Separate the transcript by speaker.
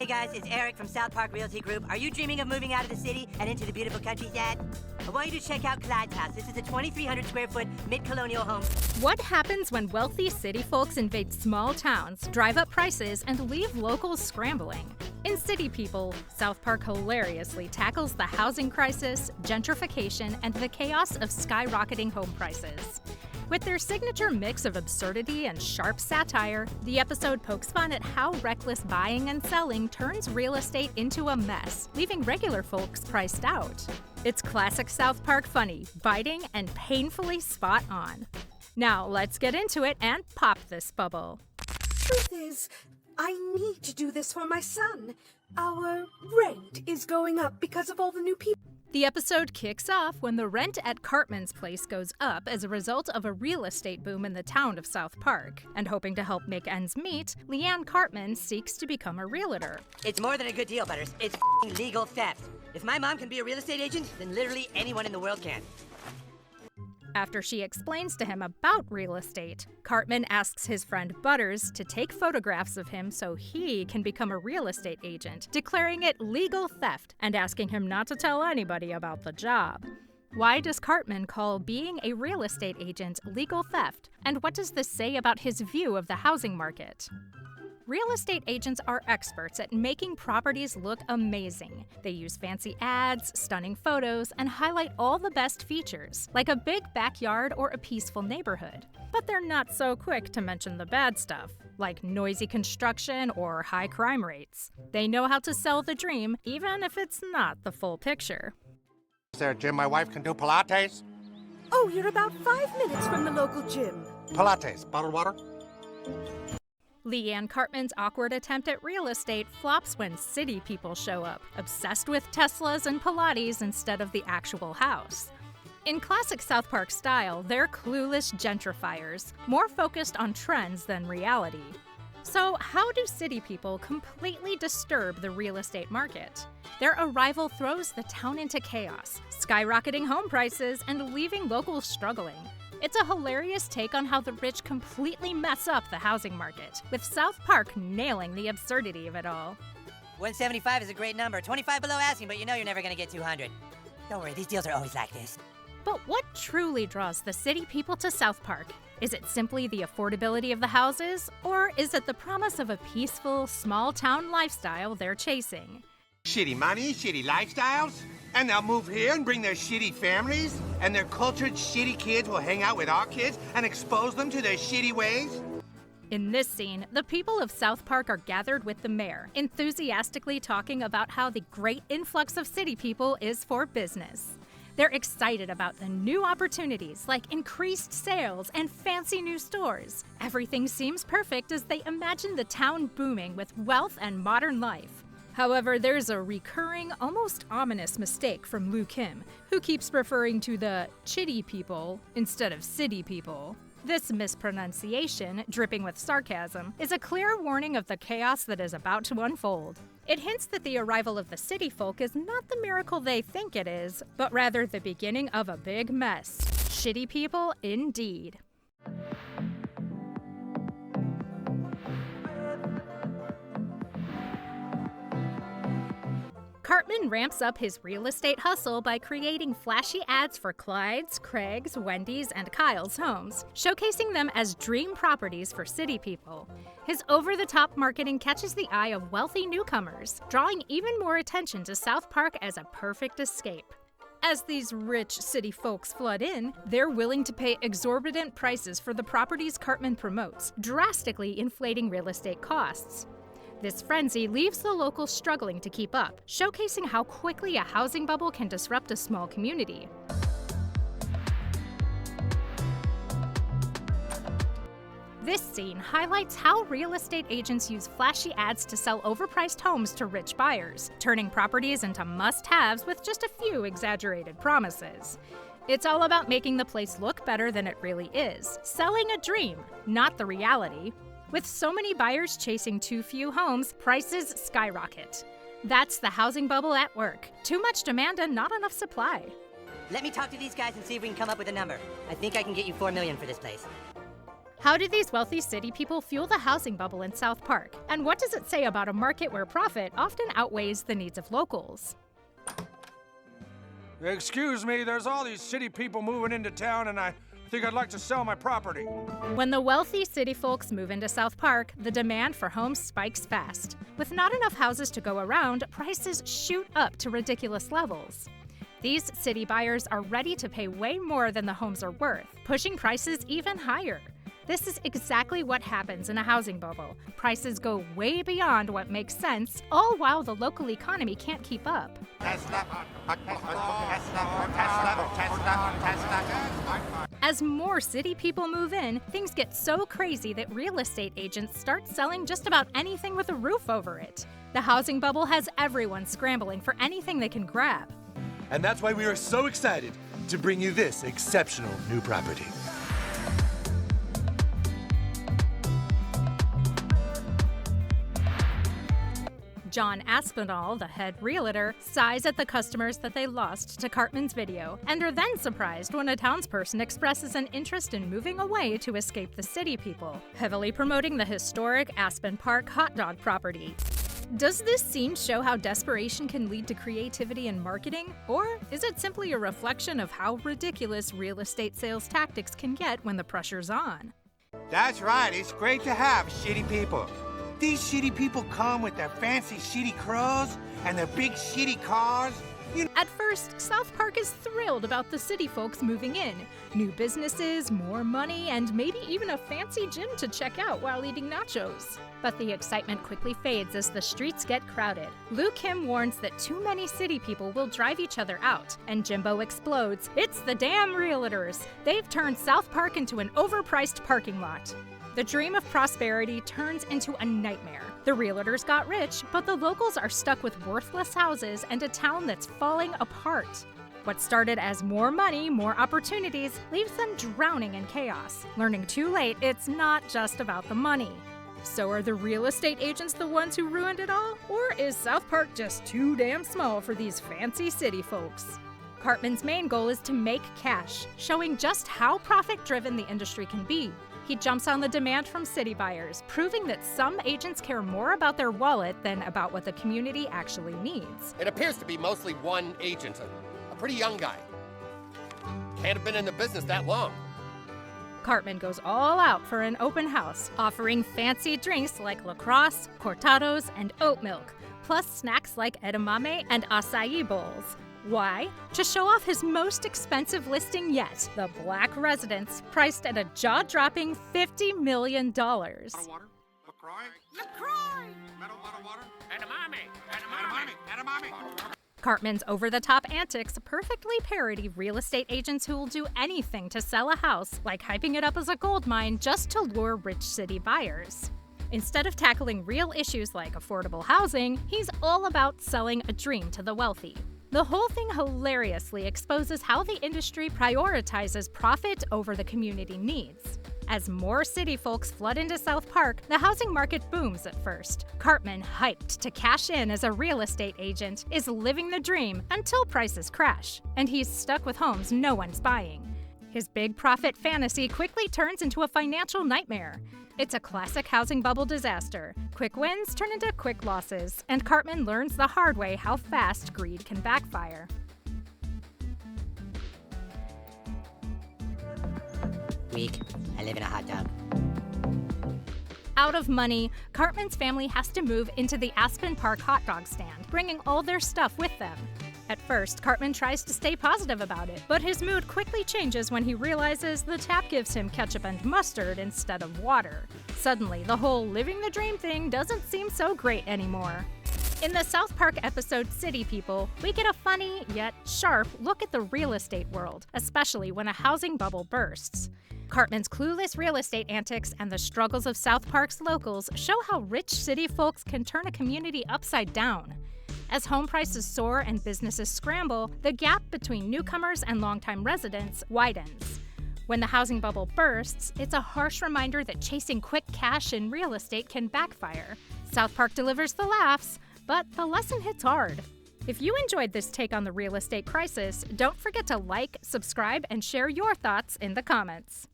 Speaker 1: Hey guys, it's Eric from South Park Realty Group. Are you dreaming of moving out of the city and into the beautiful countryside? I want you to check out Clyde's house. This is a 2,300 square foot mid-colonial home.
Speaker 2: What happens when wealthy city folks invade small towns, drive up prices, and leave locals scrambling? In City People, South Park hilariously tackles the housing crisis, gentrification, and the chaos of skyrocketing home prices. With their signature mix of absurdity and sharp satire, the episode pokes fun at how reckless buying and selling turns real estate into a mess, leaving regular folks priced out. It's classic South Park funny, biting, and painfully spot on. Now let's get into it and pop this bubble.
Speaker 3: Truth is, I need to do this for my son. Our rent is going up because of all the new people.
Speaker 2: The episode kicks off when the rent at Cartman's place goes up as a result of a real estate boom in the town of South Park. And hoping to help make ends meet, Leanne Cartman seeks to become a realtor.
Speaker 1: It's more than a good deal, Butters. It's legal theft. If my mom can be a real estate agent, then literally anyone in the world can.
Speaker 2: After she explains to him about real estate, Cartman asks his friend Butters to take photographs of him so he can become a real estate agent, declaring it legal theft and asking him not to tell anybody about the job. Why does Cartman call being a real estate agent legal theft? And what does this say about his view of the housing market? Real estate agents are experts at making properties look amazing. They use fancy ads, stunning photos, and highlight all the best features, like a big backyard or a peaceful neighborhood. But they're not so quick to mention the bad stuff, like noisy construction or high crime rates. They know how to sell the dream, even if it's not the full picture.
Speaker 4: Is there a gym my wife can do Pilates?
Speaker 3: Oh, you're about 5 minutes from the local gym.
Speaker 4: Pilates, bottled water?
Speaker 2: Leanne Cartman's awkward attempt at real estate flops when city people show up, obsessed with Teslas and Pilates instead of the actual house. In classic South Park style, they're clueless gentrifiers, more focused on trends than reality. So how do city people completely disturb the real estate market? Their arrival throws the town into chaos, skyrocketing home prices and leaving locals struggling. It's a hilarious take on how the rich completely mess up the housing market, with South Park nailing the absurdity of it all.
Speaker 1: 175 is a great number. 25 below asking, but you know you're never gonna get 200. Don't worry, these deals are always like this.
Speaker 2: But what truly draws the city people to South Park? Is it simply the affordability of the houses, or is it the promise of a peaceful, small-town lifestyle they're chasing?
Speaker 4: Shitty money, shitty lifestyles, and they'll move here and bring their shitty families, and their cultured shitty kids will hang out with our kids and expose them to their shitty ways?
Speaker 2: In this scene, the people of South Park are gathered with the mayor, enthusiastically talking about how the great influx of city people is for business. They're excited about the new opportunities like increased sales and fancy new stores. Everything seems perfect as they imagine the town booming with wealth and modern life. However, there's a recurring, almost ominous mistake from Lou Kim, who keeps referring to the chitty people instead of city people. This mispronunciation, dripping with sarcasm, is a clear warning of the chaos that is about to unfold. It hints that the arrival of the city folk is not the miracle they think it is, but rather the beginning of a big mess. Shitty people indeed. Cartman ramps up his real estate hustle by creating flashy ads for Clyde's, Craig's, Wendy's, and Kyle's homes, showcasing them as dream properties for city people. His over-the-top marketing catches the eye of wealthy newcomers, drawing even more attention to South Park as a perfect escape. As these rich city folks flood in, they're willing to pay exorbitant prices for the properties Cartman promotes, drastically inflating real estate costs. This frenzy leaves the locals struggling to keep up, showcasing how quickly a housing bubble can disrupt a small community. This scene highlights how real estate agents use flashy ads to sell overpriced homes to rich buyers, turning properties into must-haves with just a few exaggerated promises. It's all about making the place look better than it really is, selling a dream, not the reality. With so many buyers chasing too few homes, prices skyrocket. That's the housing bubble at work. Too much demand and not enough supply.
Speaker 1: Let me talk to these guys and see if we can come up with a number. I think I can get you $4 million for this place.
Speaker 2: How do these wealthy city people fuel the housing bubble in South Park? And what does it say about a market where profit often outweighs the needs of locals?
Speaker 5: Excuse me, there's all these city people moving into town, and I think I'd like to sell my property.
Speaker 2: When the wealthy city folks move into South Park, the demand for homes spikes fast. With not enough houses to go around, prices shoot up to ridiculous levels. These city buyers are ready to pay way more than the homes are worth, pushing prices even higher. This is exactly what happens in a housing bubble. Prices go way beyond what makes sense, all while the local economy can't keep up. As more city people move in, things get so crazy that real estate agents start selling just about anything with a roof over it. The housing bubble has everyone scrambling for anything they can grab.
Speaker 6: And that's why we are so excited to bring you this exceptional new property.
Speaker 2: John Aspinall, the head realtor, sighs at the customers that they lost to Cartman's video, and are then surprised when a townsperson expresses an interest in moving away to escape the city people, heavily promoting the historic Aspen Park hot dog property. Does this scene show how desperation can lead to creativity and marketing? Or is it simply a reflection of how ridiculous real estate sales tactics can get when the pressure's on?
Speaker 4: That's right, it's great to have shitty people. These shitty people come with their fancy shitty clothes and their big shitty cars.
Speaker 2: At first, South Park is thrilled about the city folks moving in. New businesses, more money, and maybe even a fancy gym to check out while eating nachos. But the excitement quickly fades as the streets get crowded. Lou Kim warns that too many city people will drive each other out, and Jimbo explodes. It's the damn realtors! They've turned South Park into an overpriced parking lot. The dream of prosperity turns into a nightmare. The realtors got rich, but the locals are stuck with worthless houses and a town that's falling apart. What started as more money, more opportunities, leaves them drowning in chaos, learning too late it's not just about the money. So are the real estate agents the ones who ruined it all? Or is South Park just too damn small for these fancy city folks? Cartman's main goal is to make cash, showing just how profit-driven the industry can be. He jumps on the demand from city buyers, proving that some agents care more about their wallet than about what the community actually needs.
Speaker 7: It appears to be mostly one agent, a pretty young guy. Can't have been in the business that long.
Speaker 2: Cartman goes all out for an open house, offering fancy drinks like lacrosse, cortados, and oat milk, plus snacks like edamame and acai bowls. Why? To show off his most expensive listing yet, the Black Residence, priced at a jaw-dropping $50 million.
Speaker 5: Water? LaCroix? LaCroix! Metal water? Edamame!
Speaker 2: Cartman's over-the-top antics perfectly parody real estate agents who will do anything to sell a house, like hyping it up as a gold mine just to lure rich city buyers. Instead of tackling real issues like affordable housing, he's all about selling a dream to the wealthy. The whole thing hilariously exposes how the industry prioritizes profit over the community needs. As more city folks flood into South Park, the housing market booms at first. Cartman, hyped to cash in as a real estate agent, is living the dream until prices crash, and he's stuck with homes no one's buying. His big profit fantasy quickly turns into a financial nightmare. It's a classic housing bubble disaster. Quick wins turn into quick losses, and Cartman learns the hard way how fast greed can backfire.
Speaker 1: Weak. I live in a hot dog.
Speaker 2: Out of money, Cartman's family has to move into the Aspen Park hot dog stand, bringing all their stuff with them. At first, Cartman tries to stay positive about it, but his mood quickly changes when he realizes the tap gives him ketchup and mustard instead of water. Suddenly, the whole living the dream thing doesn't seem so great anymore. In the South Park episode City People, we get a funny, yet sharp, look at the real estate world, especially when a housing bubble bursts. Cartman's clueless real estate antics and the struggles of South Park's locals show how rich city folks can turn a community upside down. As home prices soar and businesses scramble, the gap between newcomers and longtime residents widens. When the housing bubble bursts, it's a harsh reminder that chasing quick cash in real estate can backfire. South Park delivers the laughs, but the lesson hits hard. If you enjoyed this take on the real estate crisis, don't forget to like, subscribe, and share your thoughts in the comments.